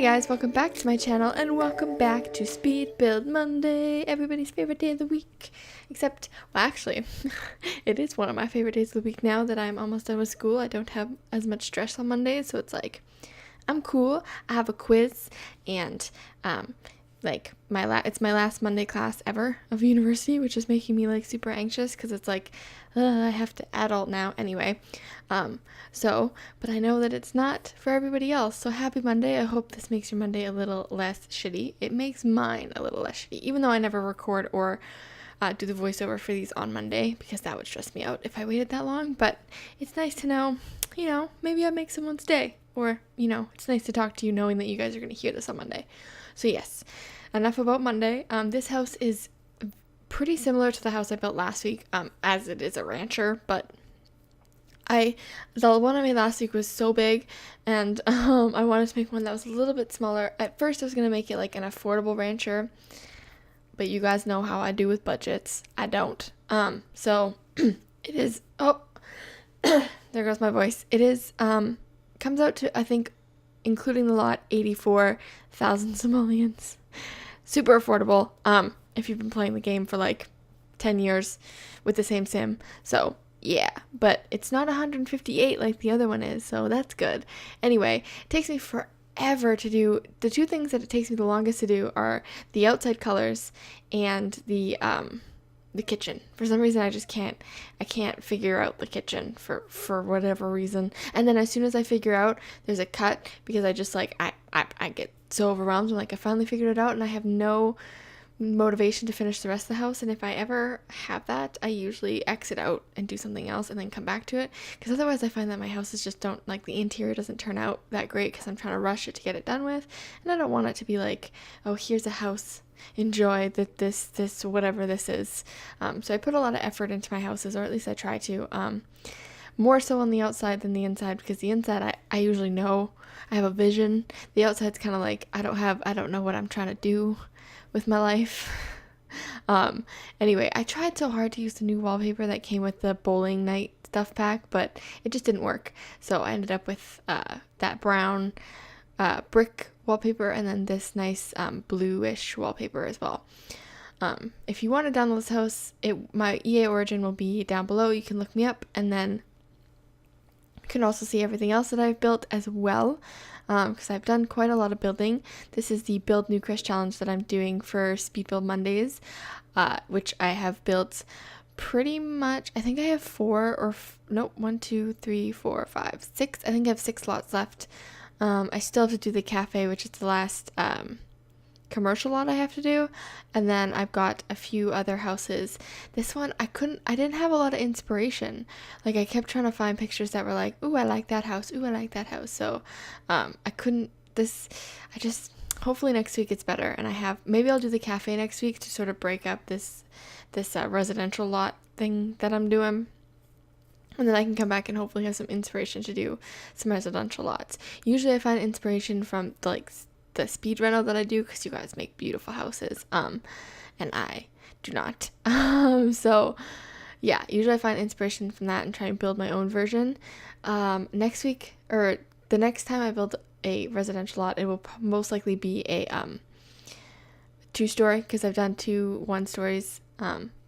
Hey guys, welcome back to my channel and welcome back to Speed Build Monday, everybody's favorite day of the week. Except, well actually, it is one of my favorite days of the week now that I'm almost done with school. I don't have as much stress on Mondays, so it's like, I'm cool. I have a quiz and like it's my last Monday class ever of university, which is making me like super anxious because it's like I have to adult now anyway. But I know that it's not for everybody else. So happy Monday. I hope this makes your Monday a little less shitty. It makes mine a little less shitty, even though I never record or do the voiceover for these on Monday because that would stress me out if I waited that long. But it's nice to know, maybe I make someone's day. Or, it's nice to talk to you knowing that you guys are going to hear this on Monday. So yes, enough about Monday. This house is pretty similar to the house I built last week, as it is a rancher, but the one I made last week was so big, and I wanted to make one that was a little bit smaller. At first I was going to make it like an affordable rancher, but you guys know how I do with budgets. I don't. So it is, there goes my voice. It is, comes out to, I think, including the lot, 84,000 simoleons. Super affordable, if you've been playing the game for like 10 years with the same sim. So yeah, but it's not 158 like the other one is, so that's good. Anyway, it takes me forever to do. The two things that it takes me the longest to do are the outside colors and the kitchen. For some reason I can't figure out the kitchen for whatever reason. And then as soon as I figure out there's a cut, because I just like I get so overwhelmed. I'm like, I finally figured it out and I have no motivation to finish the rest of the house. And if I ever have that, I usually exit out and do something else and then come back to it, because otherwise I find that my houses just don't, like, the interior doesn't turn out that great because I'm trying to rush it to get it done with, and I don't want it to be like, oh, here's a house, enjoy that this whatever this is. So I put a lot of effort into my houses, or at least I try to, more so on the outside than the inside, because the inside I usually know I have a vision. The outside's kind of like I don't know what I'm trying to do with my life. Anyway, I tried so hard to use the new wallpaper that came with the bowling night stuff pack, but it just didn't work. So I ended up with that brown brick wallpaper and then this nice bluish wallpaper as well. If you want to download this house, my EA origin will be down below. You can look me up, and then you can also see everything else that I've built as well, because I've done quite a lot of building. This is the Build Newcrest challenge that I'm doing for Speed Build Mondays, which I have built pretty much. I think I have 1, 2, 3, 4, 5, 6. I think I have 6 lots left. I still have to do the cafe, which is the last commercial lot I have to do, and then I've got a few other houses. This one I didn't have a lot of inspiration. Like, I kept trying to find pictures that were like, ooh, I like that house, ooh, I like that house. So hopefully next week it's better, and maybe I'll do the cafe next week to sort of break up this residential lot thing that I'm doing. And then I can come back and hopefully have some inspiration to do some residential lots. Usually I find inspiration from the speed rental that I do, because you guys make beautiful houses, and I do not. So yeah, usually I find inspiration from that and try and build my own version. Next week, or the next time I build a residential lot, it will most likely be a 2-story, because I've done 2 1-stories.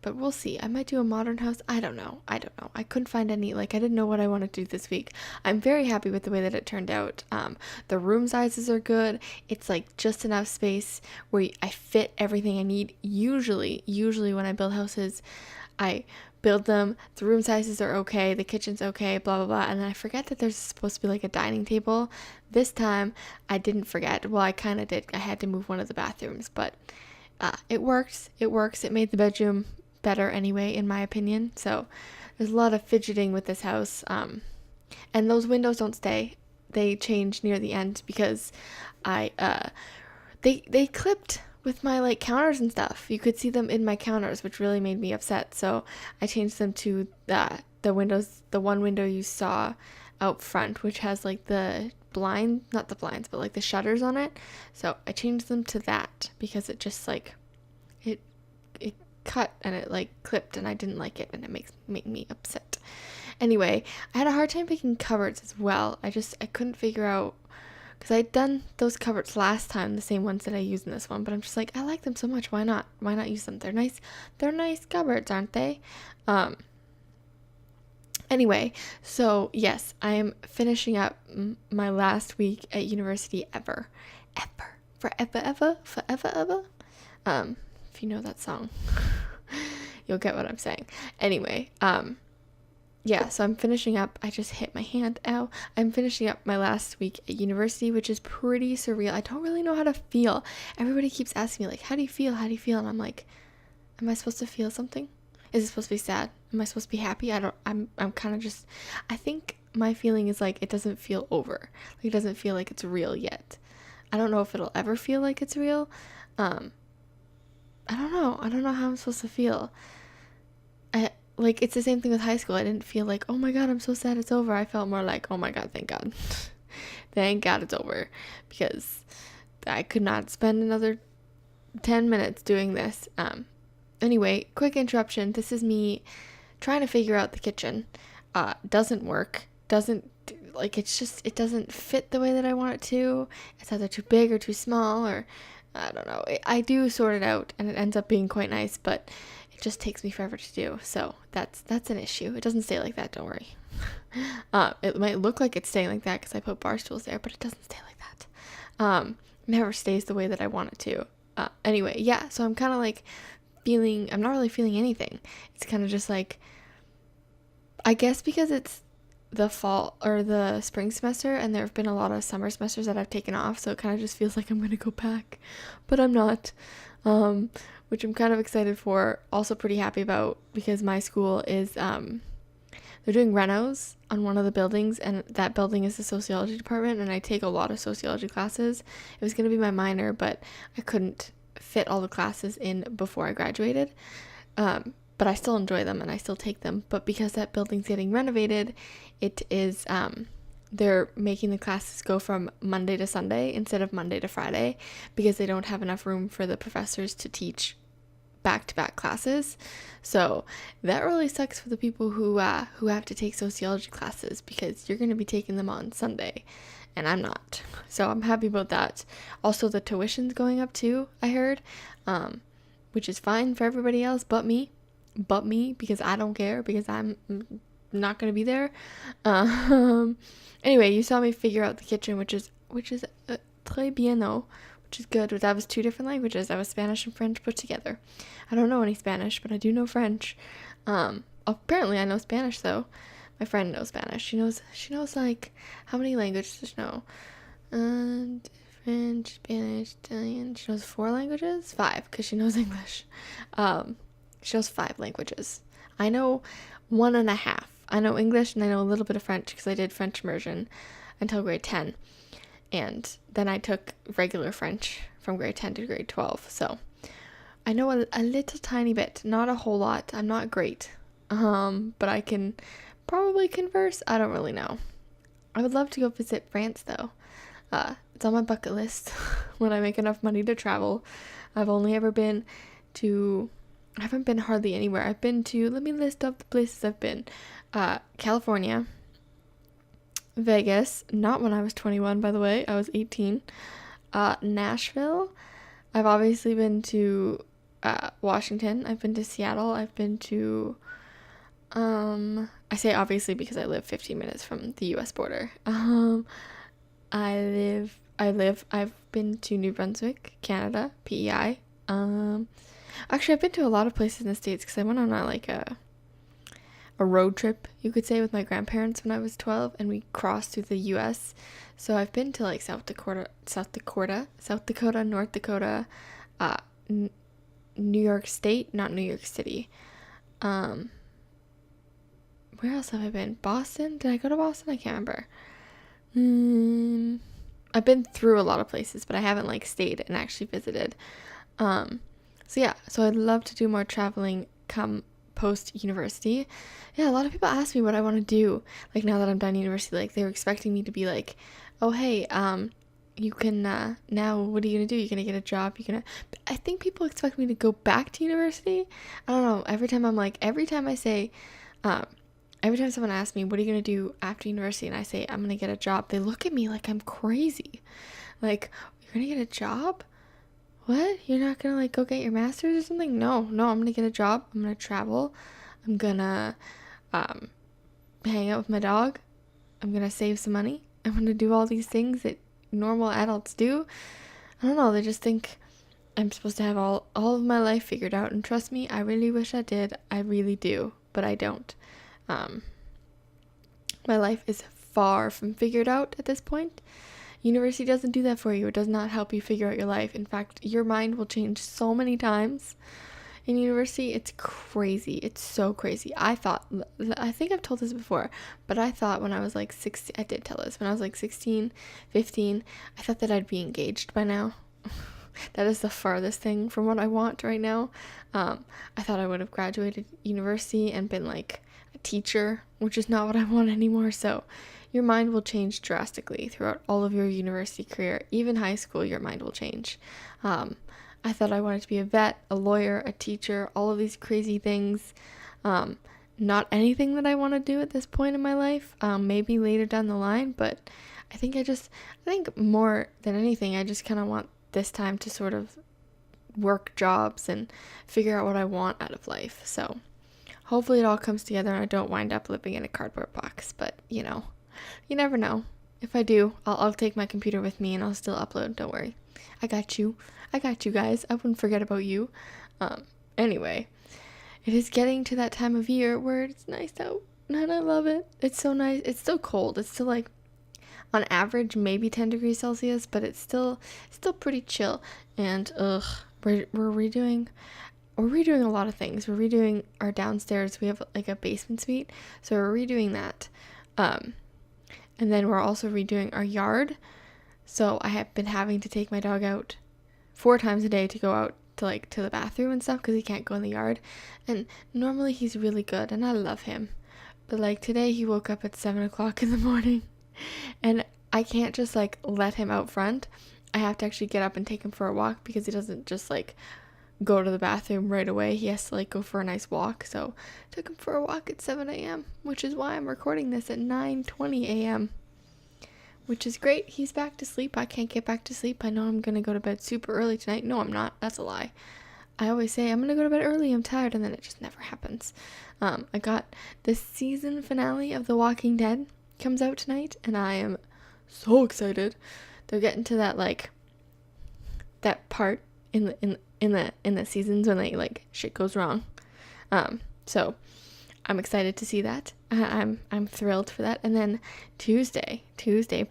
But we'll see. I might do a modern house. I don't know. I couldn't find any, I didn't know what I wanted to do this week. I'm very happy with the way that it turned out. The room sizes are good. It's like just enough space where I fit everything I need. Usually when I build houses, I build them, the room sizes are okay, the kitchen's okay, blah blah blah, and then I forget that there's supposed to be like a dining table. This time I didn't forget. Well, I kind of did. I had to move one of the bathrooms, but it works. It made the bedroom better anyway, in my opinion. So there's a lot of fidgeting with this house, and those windows don't stay. They change near the end because they clipped with my counters and stuff. You could see them in my counters, which really made me upset. So I changed them to the windows, the one window you saw out front, which has the blind, not the blinds, but the shutters on it. So I changed them to that because it just it cut and it clipped, and I didn't like it, and it made me upset. Anyway, I had a hard time picking cupboards as well. I couldn't figure out because I'd done those cupboards last time, the same ones that I used in this one, but I'm just like, I like them so much, why not use them? They're nice cupboards, aren't they? Anyway, so yes, I am finishing up my last week at university ever, forever. If you know that song, you'll get what I'm saying. Anyway, yeah, so I'm finishing up. I just hit my hand. Ow. I'm finishing up my last week at university, which is pretty surreal. I don't really know how to feel. Everybody keeps asking me, like, how do you feel? And I'm like, am I supposed to feel something? Is it supposed to be sad? Am I supposed to be happy? I'm kind of just, I think my feeling is like, it doesn't feel over. Like, it doesn't feel like it's real yet. I don't know if it'll ever feel like it's real. I don't know how I'm supposed to feel. Like, it's the same thing with high school. I didn't feel like, oh my God, I'm so sad it's over. I felt more like, oh my God, thank God. Thank God it's over. Because I could not spend another 10 minutes doing this. Anyway, quick interruption. This is me trying to figure out the kitchen. Doesn't work. It doesn't fit the way that I want it to. It's either too big or too small, or I don't know. I do sort it out and it ends up being quite nice, but just takes me forever to do, so that's an issue. It doesn't stay like that, don't worry. It might look like it's staying like that because I put bar stools there, but it doesn't stay like that. It never stays the way that I want it to. Anyway, yeah, so I'm kind of like I'm not really feeling anything. It's kind of just like, I guess because it's the fall or the spring semester and there have been a lot of summer semesters that I've taken off, so it kind of just feels like I'm going to go back, but I'm not. Which I'm kind of excited for, also pretty happy about, because my school is, they're doing renos on one of the buildings, and that building is the sociology department, and I take a lot of sociology classes. It was going to be my minor, but I couldn't fit all the classes in before I graduated, but I still enjoy them, and I still take them, but because that building's getting renovated, it is, they're making the classes go from Monday to Sunday instead of Monday to Friday, because they don't have enough room for the professors to teach back-to-back classes. So that really sucks for the people who have to take sociology classes, because you're going to be taking them on Sunday and I'm not. So I'm happy about that. Also, the tuition's going up too, I heard, which is fine for everybody else but me, because I don't care, because I'm not going to be there. Anyway, you saw me figure out the kitchen, which is très bien, which is good. That was 2 different languages. That was Spanish and French put together. I don't know any Spanish, but I do know French. Apparently I know Spanish though. My friend knows Spanish. She knows like, how many languages does she know? French, Spanish, Italian. She knows 4 languages? 5, because she knows English. She knows 5 languages. I know 1.5. I know English and I know a little bit of French because I did French immersion until grade 10. And then I took regular French from grade 10 to grade 12. So I know a little tiny bit, not a whole lot. I'm not great. But I can probably converse. I don't really know. I would love to go visit France though. It's on my bucket list when I make enough money to travel. I've only ever been to, I haven't been hardly anywhere. I've been to, let me list up the places I've been. California, Vegas, not when I was 21, by the way, I was 18. Nashville. I've obviously been to Washington. I've been to Seattle. I've been to I say obviously because I live 15 minutes from the US border. I've been to New Brunswick, Canada, PEI. Actually I've been to a lot of places in the States because I went on a road trip, you could say, with my grandparents when I was 12, and we crossed through the US. So I've been to like South Dakota, North Dakota, New York State, not New York City. Where else have I been? Boston? Did I go to Boston? I can't remember. I've been through a lot of places, but I haven't like stayed and actually visited. So yeah, so I'd love to do more traveling come post-university. Yeah, a lot of people ask me what I want to do, like, now that I'm done university. Like, they were expecting me to be like, oh, hey, you can, now, what are you gonna do? You're gonna get a job? I think people expect me to go back to university. I don't know, every time I say, every time someone asks me, what are you going to do after university? And I say, I'm going to get a job. They look at me like I'm crazy. Like, you're going to get a job? What? You're not going to like go get your master's or something? No, I'm going to get a job. I'm going to travel. I'm going to hang out with my dog. I'm going to save some money. I'm going to do all these things that normal adults do. I don't know. They just think I'm supposed to have all of my life figured out. And trust me, I really wish I did. I really do. But I don't. My life is far from figured out at this point. University doesn't do that for you. It does not help you figure out your life. In fact, your mind will change so many times in university. It's crazy. It's so crazy. I think I've told this before, but I thought when I was like 16, I did tell this, when I was like 16, 15, I thought that I'd be engaged by now. That is the farthest thing from what I want right now. I thought I would have graduated university and been like a teacher, which is not what I want anymore. So your mind will change drastically throughout all of your university career. Even high school, your mind will change. I thought I wanted to be a vet, a lawyer, a teacher, all of these crazy things. Not anything that I want to do at this point in my life. Maybe later down the line, but I think more than anything, I just kind of want this time to sort of work jobs and figure out what I want out of life. So hopefully it all comes together and I don't wind up living in a cardboard box, but you never know. If I do, I'll take my computer with me and I'll still upload. Don't worry. I got you guys. I wouldn't forget about you. Anyway, it is getting to that time of year where it's nice out and I love it. It's so nice. It's still cold. It's still like on average maybe 10 degrees Celsius, but it's still pretty chill. And we're redoing a lot of things. We're redoing our downstairs. We have like a basement suite, so we're redoing that. And then we're also redoing our yard. So I have been having to take my dog out 4 times a day to go out to the bathroom and stuff because he can't go in the yard. And normally he's really good and I love him. But like today he woke up at 7 o'clock in the morning and I can't just like let him out front. I have to actually get up and take him for a walk because he doesn't just like go to the bathroom right away. He has to like go for a nice walk. So I took him for a walk at 7 a.m., which is why I'm recording this at 9:20 a.m., which is great. He's back to sleep. I can't get back to sleep. I know I'm going to go to bed super early tonight. No, I'm not. That's a lie. I always say I'm going to go to bed early. I'm tired. And then it just never happens. I got the season finale of The Walking Dead comes out tonight. And I am so excited. They're getting to that that part in the seasons when they like shit goes wrong. So I'm excited to see that. I'm thrilled for that. And then Tuesday,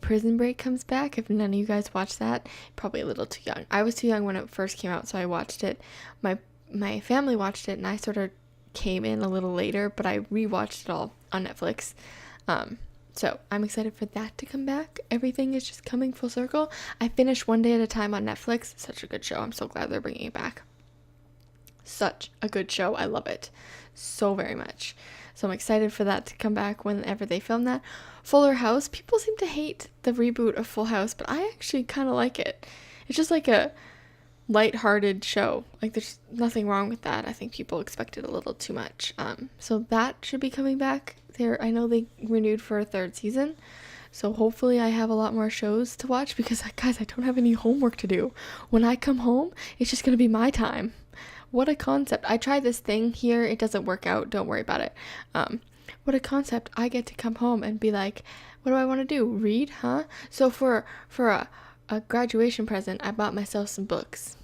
Prison Break comes back. If none of you guys watched that, probably a little too young. I was too young when it first came out, so I watched it. My family watched it, and I sort of came in a little later, but I rewatched it all on Netflix. So I'm excited for that to come back. Everything is just coming full circle. I finished One Day at a Time on Netflix. Such a good show. I'm so glad they're bringing it back. Such a good show. I love it so very much. So I'm excited for that to come back whenever they film that. Fuller House. People seem to hate the reboot of Full House, but I actually kind of like it. It's just like a light-hearted show. Like there's nothing wrong with that. I think people expected a little too much. So that should be coming back. I know they renewed for a 3rd season. So hopefully I have a lot more shows to watch because guys, I don't have any homework to do. When I come home, it's just going to be my time. What a concept. I tried this thing here. It doesn't work out. Don't worry about it. What a concept. I get to come home and be like, what do I want to do? Read, huh? So for a graduation present, I bought myself some books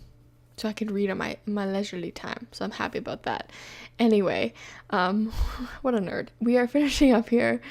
so I could read on my leisurely time. So I'm happy about that. Anyway, what a nerd. We are finishing up here.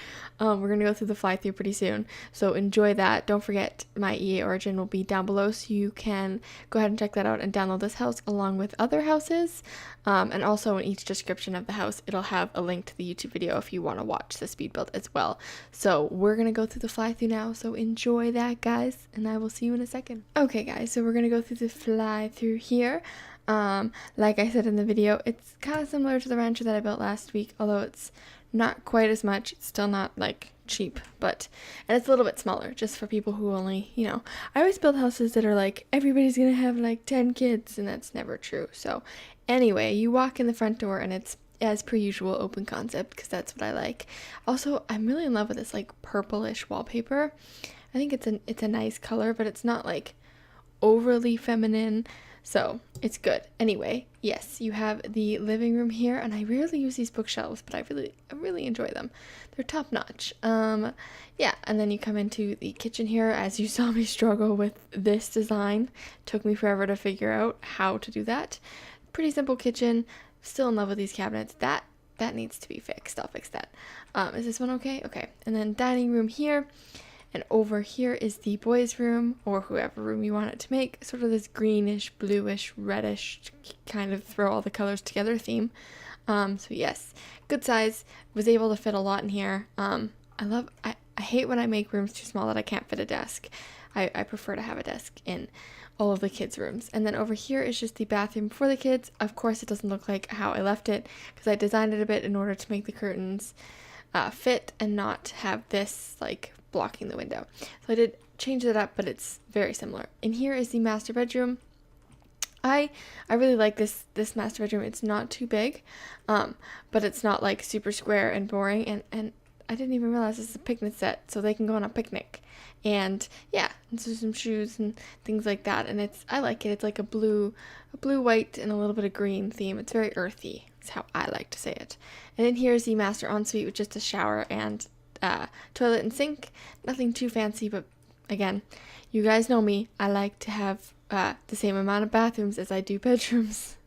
We're going to go through the fly-through pretty soon. So enjoy that. Don't forget my EA Origin will be down below, so you can go ahead and check that out and download this house along with other houses. And also in each description of the house, it'll have a link to the YouTube video if you want to watch the speed build as well. So we're going to go through the fly-through now. So enjoy that, guys, and I will see you in a second. Okay, guys, so we're going to go through the fly-through here. Like I said in the video, it's kind of similar to the rancher that I built last week, although it's not quite as much. It's still not like cheap, and it's a little bit smaller just for people who only, I always build houses that are like everybody's gonna have like 10 kids, and that's never true. So anyway, you walk in the front door and it's as per usual, open concept, because that's what I like. Also, I'm really in love with this like purplish wallpaper. I think it's a nice color, but it's not like overly feminine, so it's good. Anyway, yes, you have the living room here, and I rarely use these bookshelves, but I really enjoy them. They're top notch. Yeah, and then you come into the kitchen here. As you saw me struggle with this design, took me forever to figure out how to do that. Pretty simple kitchen. Still in love with these cabinets. That needs to be fixed. I'll fix that. Is this one okay? Okay. And then dining room here. And over here is the boys' room, or whoever room you want it to make. Sort of this greenish, bluish, reddish, kind of throw all the colors together theme. So yes, good size. Was able to fit a lot in here. I hate when I make rooms too small that I can't fit a desk. I prefer to have a desk in all of the kids' rooms. And then over here is just the bathroom for the kids. Of course, it doesn't look like how I left it, because I designed it a bit in order to make the curtains fit and not have this like blocking the window. So I did change it up, but it's very similar. And here is the master bedroom. I really like this master bedroom. It's not too big, but it's not like super square and boring. And I didn't even realize this is a picnic set, so they can go on a picnic. And yeah, and so some shoes and things like that. And I like it. It's like a blue, white, and a little bit of green theme. It's very earthy. That's how I like to say it. And then here's the master ensuite with just a shower and toilet and sink. Nothing too fancy, but again, you guys know me. I like to have the same amount of bathrooms as I do bedrooms.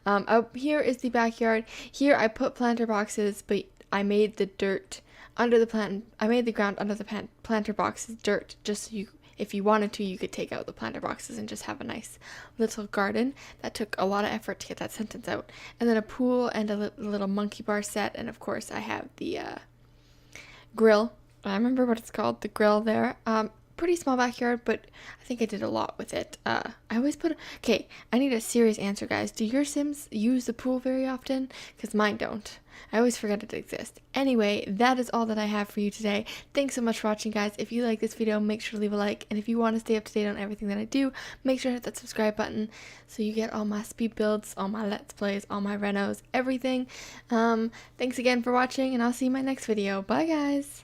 Out here is the backyard. Here I put planter boxes, but I made the dirt under the plant. I made the ground under the planter boxes dirt, just so if you wanted to, you could take out the planter boxes and just have a nice little garden. That took a lot of effort to get that sentence out. And then a pool and a little monkey bar set, and of course I have the grill. I remember what it's called, the grill there. Pretty small backyard, but I think I did a lot with it. I always okay, I need a serious answer, guys. Do your Sims use the pool very often? Because mine don't. I always forget it exists. Anyway, that is all that I have for you today. Thanks so much for watching, guys. If you like this video, make sure to leave a like. And if you want to stay up to date on everything that I do, make sure to hit that subscribe button so you get all my speed builds, all my let's plays, all my renos, everything. Thanks again for watching, and I'll see you in my next video. Bye, guys.